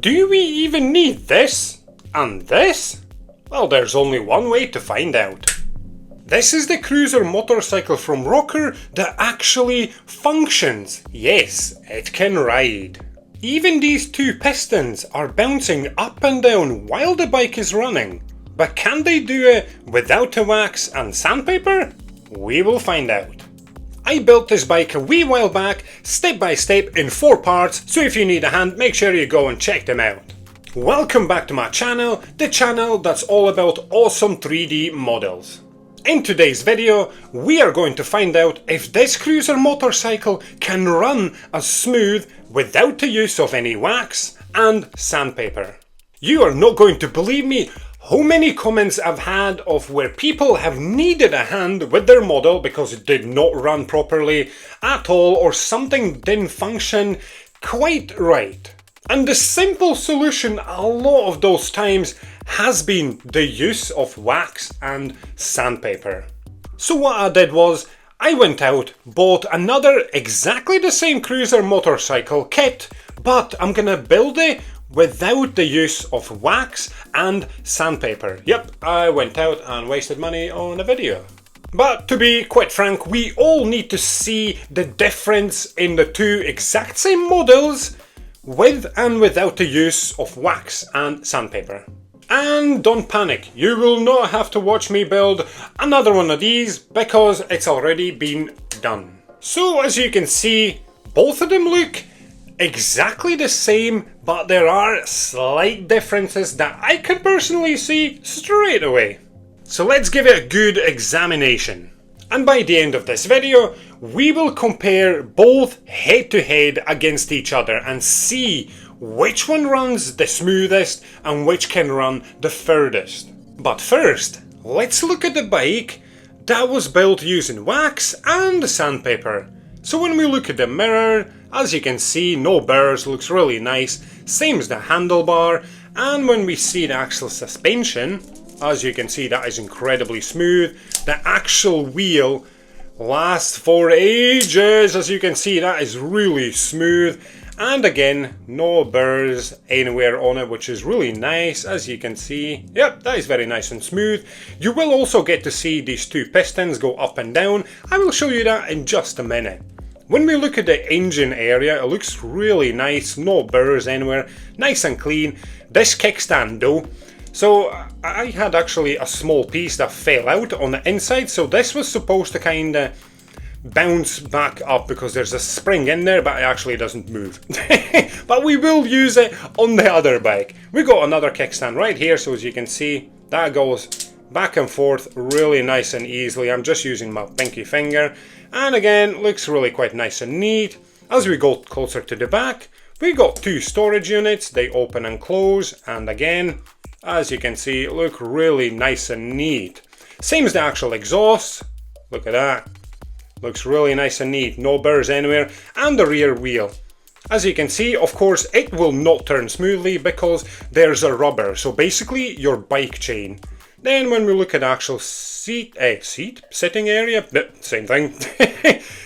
Do we even need this? And this? Well, there's only one way to find out. This is the cruiser motorcycle from Rocker that actually functions. Yes, it can ride. Even these two pistons are bouncing up and down while the bike is running. But can they do it without the wax and sandpaper? We will find out. I built this bike a wee while back, step by step in 4 parts, so if you need a hand, make sure you go and check them out. Welcome back to my channel, the channel that's all about awesome 3D models. In today's video, we are going to find out if this cruiser motorcycle can run as smooth without the use of any wax and sandpaper. You are not going to believe me how many comments I've had of where people have needed a hand with their model because it did not run properly at all or something didn't function quite right. And the simple solution a lot of those times has been the use of wax and sandpaper. So what I did was, I went out, bought another exactly the same cruiser motorcycle kit, but I'm gonna build it without the use of wax and sandpaper. Yep, I went out and wasted money on a video. But to be quite frank, we all need to see the difference in the two exact same models with and without the use of wax and sandpaper. And don't panic, you will not have to watch me build another one of these because it's already been done. So as you can see, both of them look exactly the same, but there are slight differences that I can personally see straight away. So let's give it a good examination. And by the end of this video, we will compare both head to head against each other and see which one runs the smoothest and which can run the furthest. But first, let's look at the bike that was built using wax and sandpaper. So when we look at the mirror, as you can see, no burrs, looks really nice, same as the handlebar, and when we see the actual suspension, as you can see, that is incredibly smooth. The actual wheel lasts for ages, as you can see, that is really smooth. And again, no burrs anywhere on it, which is really nice, as you can see. Yep, that is very nice and smooth. You will also get to see these two pistons go up and down. I will show you that in just a minute. When we look at the engine area, it looks really nice, no burrs anywhere, nice and clean. This kickstand though, so I had actually a small piece that fell out on the inside, so this was supposed to kind of bounce back up because there's a spring in there, but it actually doesn't move. But we will use it on the other bike. We got another kickstand right here, so as you can see, that goes back and forth really nice and easily. I'm just using my pinky finger, and again, looks really quite nice and neat. As we go closer to the back, we got two storage units, they open and close, and again, as you can see, look really nice and neat. Same as the actual exhaust, look at that. Looks really nice and neat, no burrs anywhere, and the rear wheel. As you can see, of course, it will not turn smoothly because there's a rubber, so basically your bike chain. Then when we look at actual sitting area, same thing.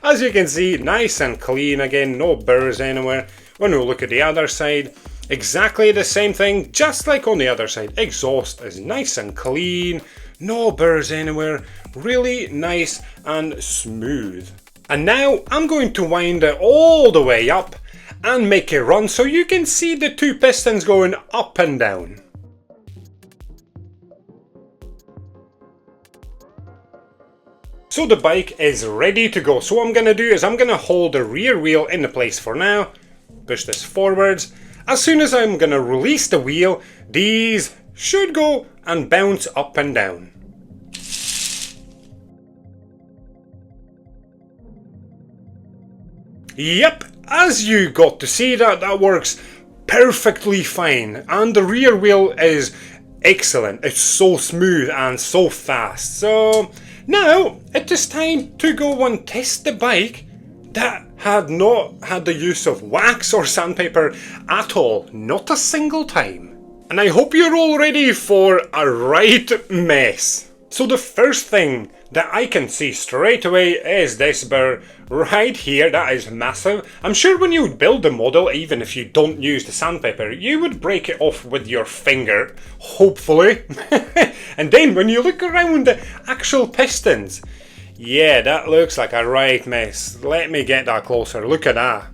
As you can see, nice and clean again, no burrs anywhere. When we look at the other side, exactly the same thing, just like on the other side. Exhaust is nice and clean, no burrs anywhere, really nice and smooth. And now I'm going to wind it all the way up and make it run so you can see the two pistons going up and down. So the bike is ready to go. So what I'm going to do is I'm going to hold the rear wheel in place for now, push this forwards. As soon as I'm going to release the wheel, these should go and bounce up and down. Yep, as you got to see that works perfectly fine, and the rear wheel is excellent. It's so smooth and so fast. So now it is time to go and test the bike that had not had the use of wax or sandpaper at all, not a single time. And I hope you're all ready for a right mess. So the first thing that I can see straight away is this burr right here. That is massive. I'm sure when you build the model, even if you don't use the sandpaper, you would break it off with your finger, hopefully. And then when you look around the actual pistons, yeah, that looks like a right mess. Let me get that closer. Look at that.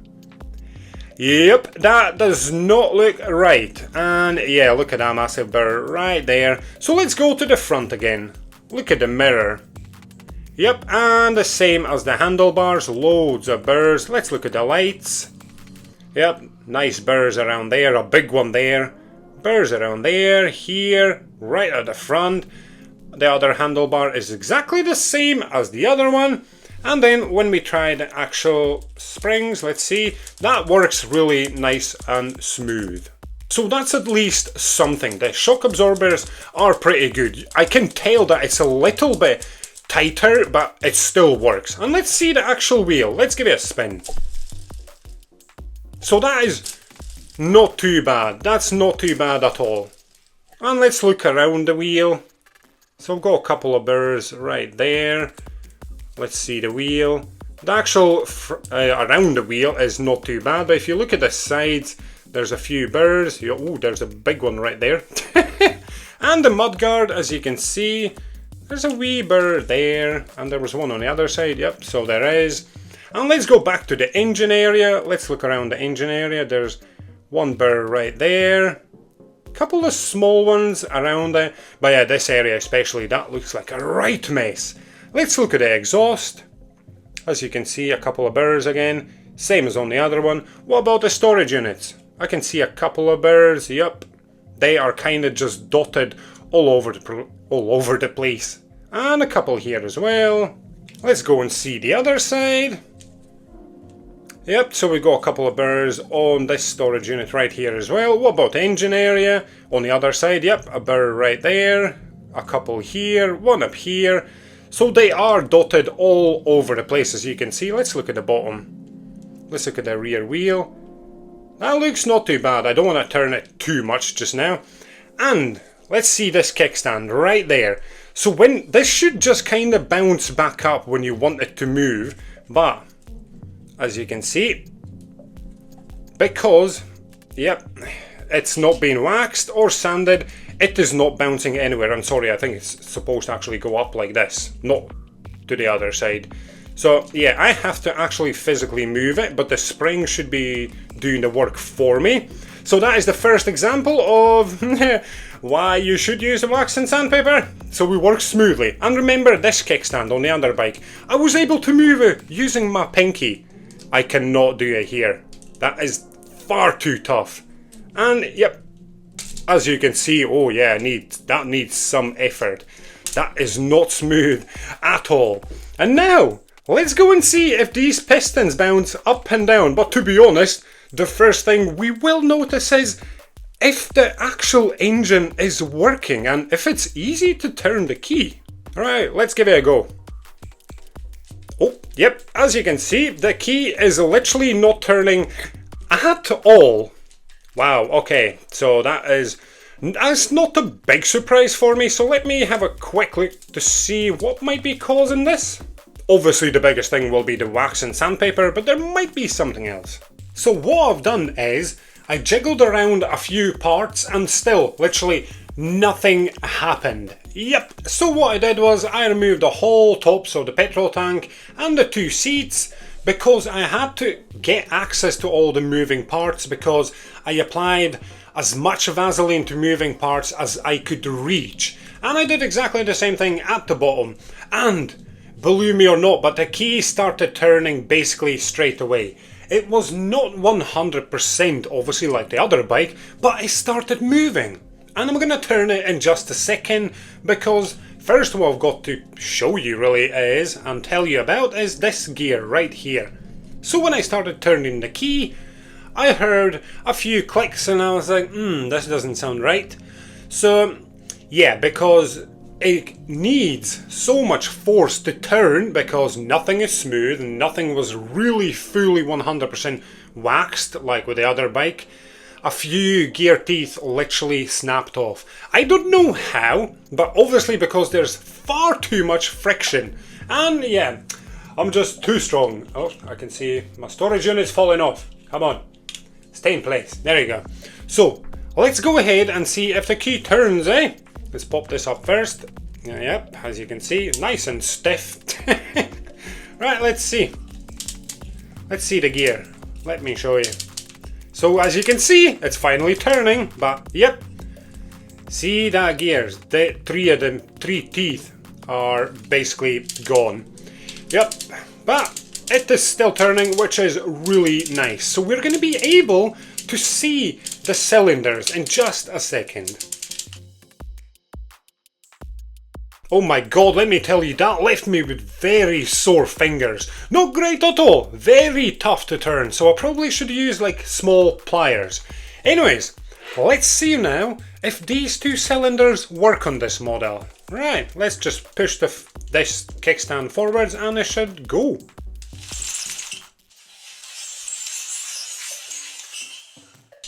Yep, that does not look right. And yeah, look at that massive burr right there. So let's go to the front again. Look at the mirror. Yep, and the same as the handlebars, loads of burrs. Let's look at the lights. Yep, nice burrs around there, a big one there. Burrs around there, here, right at the front. The other handlebar is exactly the same as the other one. And then when we try the actual springs, let's see, that works really nice and smooth. So that's at least something. The shock absorbers are pretty good. I can tell that it's a little bit tighter, but it still works. And let's see the actual wheel. Let's give it a spin. So that is not too bad. That's not too bad at all. And let's look around the wheel. So I've got a couple of burrs right there. Let's see the wheel. The actual around the wheel is not too bad, but if you look at the sides, there's a few burrs. Oh, there's a big one right there. And the mudguard, as you can see, there's a wee burr there, and there was one on the other side. Yep, so there is. And let's go back to the engine area. Let's look around the engine area. There's one burr right there. A couple of small ones around there. But yeah, this area especially, that looks like a right mess. Let's look at the exhaust. As you can see, a couple of burrs again. Same as on the other one. What about the storage units? I can see a couple of burrs. Yep, they are kind of just dotted all over the place. And a couple here as well. Let's go and see the other side. Yep, so we got a couple of burrs on this storage unit right here as well. What about the engine area? On the other side, yep, a burr right there. A couple here, one up here. So they are dotted all over the place, as you can see. Let's look at the bottom. Let's look at the rear wheel. That looks not too bad. I don't want to turn it too much just now. And let's see this kickstand right there. So when this should just kind of bounce back up when you want it to move. But as you can see, because, yep, it's not been waxed or sanded, it is not bouncing anywhere. I'm sorry, I think it's supposed to actually go up like this, not to the other side. So yeah, I have to actually physically move it, but the spring should be doing the work for me. So that is the first example of why you should use a wax and sandpaper, so we work smoothly. And remember this kickstand on the underbike, I was able to move it using my pinky. I cannot do it here. That is far too tough. And yep, as you can see, oh yeah, that needs some effort. That is not smooth at all. And now, let's go and see if these pistons bounce up and down. But to be honest, the first thing we will notice is if the actual engine is working and if it's easy to turn the key. Alright, let's give it a go. Oh, yep, as you can see, the key is literally not turning at all. Wow, okay, so that's not a big surprise for me, so let me have a quick look to see what might be causing this. Obviously the biggest thing will be the wax and sandpaper, but there might be something else. So what I've done is, I jiggled around a few parts and still, literally, nothing happened. Yep, so what I did was I removed the whole top, so the petrol tank and the two seats, because I had to get access to all the moving parts, because I applied as much Vaseline to moving parts as I could reach. And I did exactly the same thing at the bottom. And believe me or not, but the key started turning basically straight away. It was not 100% obviously like the other bike, but it started moving. And I'm going to turn it in just a second, because first what I've got to show you really is, and tell you about, is this gear right here. So when I started turning the key, I heard a few clicks and I was like, this doesn't sound right. So yeah, because it needs so much force to turn, because nothing is smooth and nothing was really fully 100% waxed like with the other bike. a few gear teeth literally snapped off. I don't know how, but obviously because there's far too much friction. And yeah, I'm just too strong. Oh, I can see my storage unit's falling off. Come on, stay in place. There you go. So, let's go ahead and see if the key turns, eh? Let's pop this up first. Yep, as you can see, nice and stiff. Right, let's see. Let's see the gear. Let me show you. So as you can see, it's finally turning, but yep. See that gears, the three teeth are basically gone. Yep, but it is still turning, which is really nice. So we're going to be able to see the cylinders in just a second. Oh my god, let me tell you, that left me with very sore fingers. Not great at all, very tough to turn, so I probably should use like small pliers. Anyways, let's see now if these two cylinders work on this model. Right, let's just push this kickstand forwards and it should go.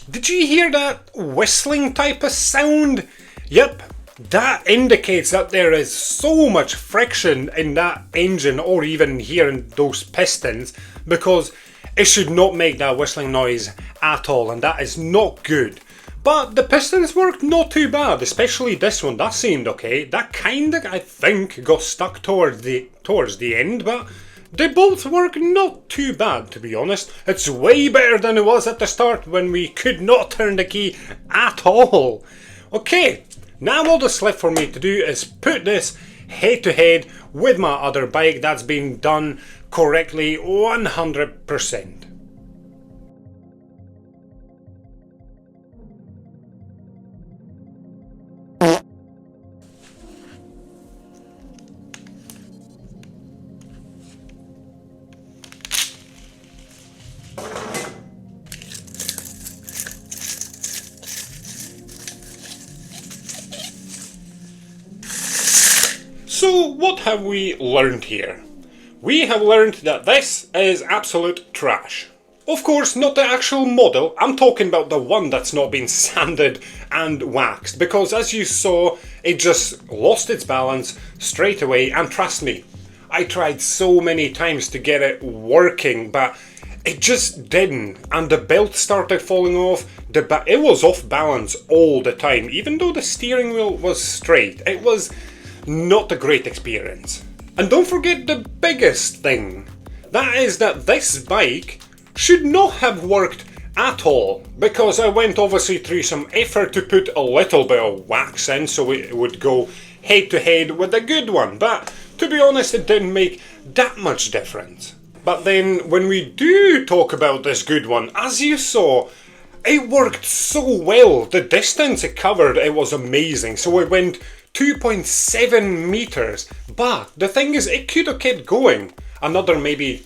Did you hear that whistling type of sound? Yep. That indicates that there is so much friction in that engine, or even here in those pistons, because it should not make that whistling noise at all, and that is not good. But the pistons worked not too bad, especially this one. That seemed okay. That kinda, I think, got stuck towards the end, but they both work not too bad, to be honest. It's way better than it was at the start when we could not turn the key at all. Okay. Now all that's left for me to do is put this head to head with my other bike that's been done correctly 100%. So what have we learned here? We have learned that this is absolute trash. Of course, not the actual model, I'm talking about the one that's not been sanded and waxed, because as you saw, it just lost its balance straight away, and trust me, I tried so many times to get it working, but it just didn't, and the belt started falling off. It was off balance all the time, even though the steering wheel was straight. It was not a great experience. And don't forget the biggest thing, that is that this bike should not have worked at all, because I went obviously through some effort to put a little bit of wax in so it would go head to head with the good one, but to be honest it didn't make that much difference. But then when we do talk about this good one, as you saw, it worked so well. The distance it covered, it was amazing. So it went 2.7 meters, but the thing is it could have kept going another maybe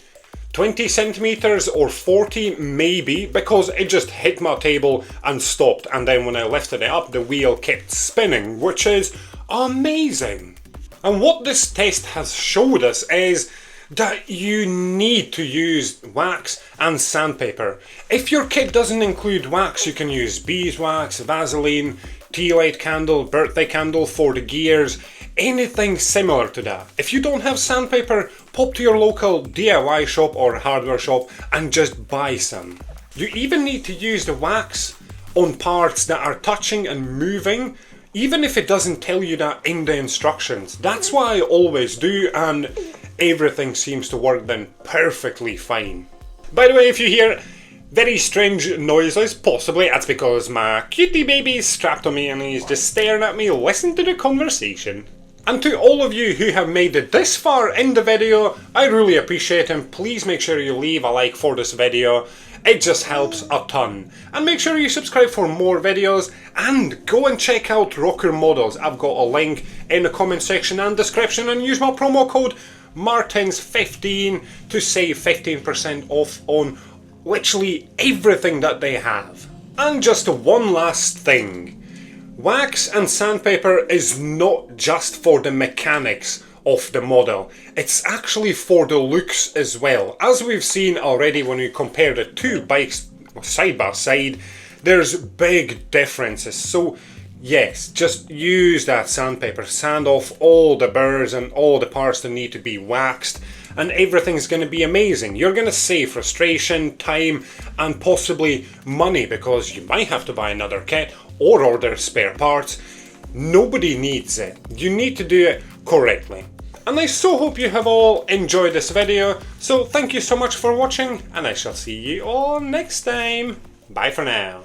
20 centimeters or 40 maybe, because it just hit my table and stopped, and then when I lifted it up the wheel kept spinning, which is amazing. And what this test has showed us is that you need to use wax and sandpaper. If your kit doesn't include wax, you can use beeswax, Vaseline, tea light candle, birthday candle for the gears, anything similar to that. If you don't have sandpaper, pop to your local DIY shop or hardware shop and just buy some. You even need to use the wax on parts that are touching and moving, even if it doesn't tell you that in the instructions. That's what I always do, and everything seems to work then perfectly fine. By the way, if you hear very strange noises, possibly that's because my cutie baby is strapped on me and he's just staring at me. Listen to the conversation. And to all of you who have made it this far in the video, I really appreciate it. Please make sure you leave a like for this video. It just helps a ton. And make sure you subscribe for more videos, and go and check out Rocker Models. I've got a link in the comment section and description, and use my promo code Martins15 to save 15% off on literally everything that they have. And just one last thing. Wax and sandpaper is not just for the mechanics of the model, it's actually for the looks as well. As we've seen already when we compare the two bikes side by side, there's big differences. So yes, just use that sandpaper, sand off all the burrs and all the parts that need to be waxed, and everything's going to be amazing. You're going to save frustration, time, and possibly money, because you might have to buy another kit or order spare parts. Nobody needs it. You need to do it correctly. And I so hope you have all enjoyed this video. So thank you so much for watching, and I shall see you all next time. Bye for now.